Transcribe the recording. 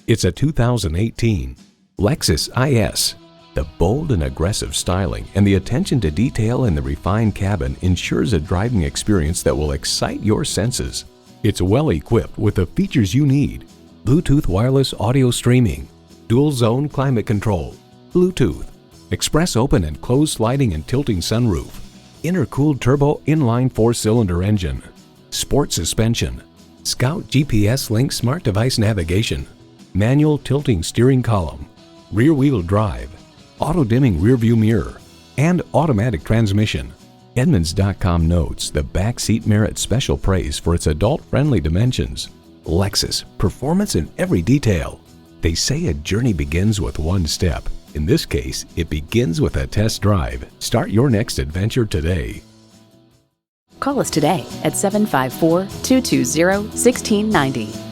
It's a 2018 Lexus IS. The bold and aggressive styling and the attention to detail in the refined cabin ensures a driving experience that will excite your senses. It's well equipped with the features you need: Bluetooth wireless audio streaming, dual zone climate control, Bluetooth, express open and closed sliding and tilting sunroof, intercooled turbo inline 4-cylinder engine, sport suspension, Scout GPS Link smart device navigation, manual tilting steering column, rear-wheel drive, auto-dimming rear-view mirror, and automatic transmission. Edmunds.com notes the back seat merits special praise for its adult-friendly dimensions. Lexus, performance in every detail. They say a journey begins with one step. In this case, it begins with a test drive. Start your next adventure today. Call us today at 754-220-1690.